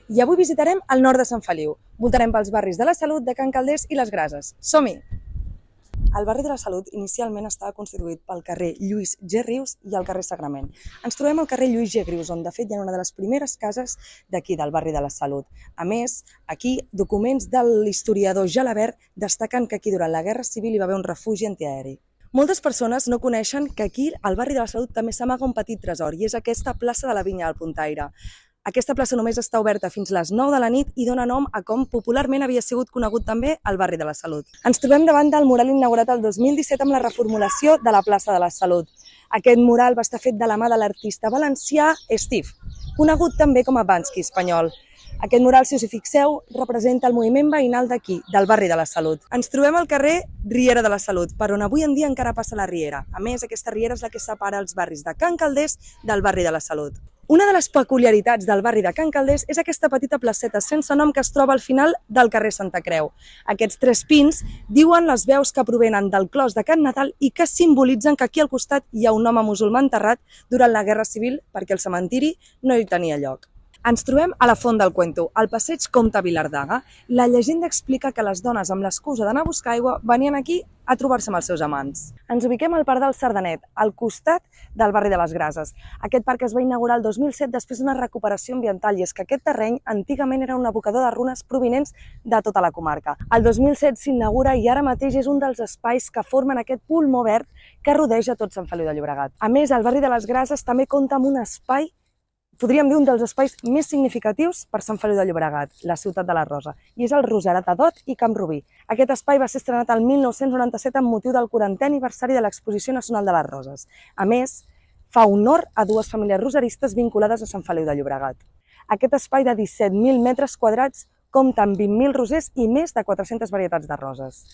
I avui visitarem el nord de Sant Feliu. Voltarem pels barris de la Salut, de Can Calders i les Grases. Som-hi! El barri de la Salut inicialment estava constituït pel carrer Lluís G. Rius i el carrer Sagrament. Ens trobem al carrer Lluís G. Rius, on de fet hi ha una de les primeres cases d'aquí, del barri de la Salut. A més, aquí, documents de l'historiador Gelabert destaquen que aquí durant la Guerra Civil hi va haver un refugi antiaeri. Moltes persones no coneixen que aquí, al barri de la Salut, també s'amaga un petit tresor, i és aquesta plaça de la Vinya del Puntaire. Aquesta plaça només està oberta fins les 9 de la nit i dona nom a com popularment havia sigut conegut també el barri de la Salut. Ens trobem davant del mural inaugurat el 2017 amb la reformulació de la plaça de la Salut. Aquest mural va estar fet de la mà de l'artista valencià Steve, conegut també com a Banksy espanyol. Aquest mural, si us hi fixeu, representa el moviment veïnal d'aquí, del barri de la Salut. Ens trobem al carrer Riera de la Salut, per on avui en dia encara passa la Riera. A més, aquesta Riera és la que separa els barris de Can Calders del barri de la Salut. Una de les peculiaritats del barri de Can Calders és aquesta petita placeta sense nom que es troba al final del carrer Santa Creu. Aquests 3 pins diuen les veus que provenen del clos de Can Nadal i que simbolitzen que aquí al costat hi ha un home musulmà enterrat durant la Guerra Civil perquè el cementiri no hi tenia lloc. Ens trobem a la Font del Cuento, al passeig Comte Vilardaga. La llegenda explica que les dones, amb l'excusa d'anar a buscar aigua, venien aquí a trobar-se amb els seus amants. Ens ubiquem al Parc del Sardanet, al costat del barri de les Grases. Aquest parc es va inaugurar el 2007 després d'una recuperació ambiental, i és que aquest terreny antigament era un abocador de runes provinents de tota la comarca. El 2007 s'inaugura i ara mateix és un dels espais que formen aquest pulmó verd que rodeja tot Sant Feliu de Llobregat. A més, el barri de les Grases també compta amb un espai, podríem dir un dels espais més significatius per Sant Feliu de Llobregat, la ciutat de la Rosa, i és el Roserat Adot i Camp Rubí. Aquest espai va ser estrenat el 1997 amb motiu del 40è aniversari de l'Exposició Nacional de les Roses. A més, fa honor a 2 famílies roseristes vinculades a Sant Feliu de Llobregat. Aquest espai de 17.000 metres quadrats compta amb 20.000 rosers i més de 400 varietats de roses.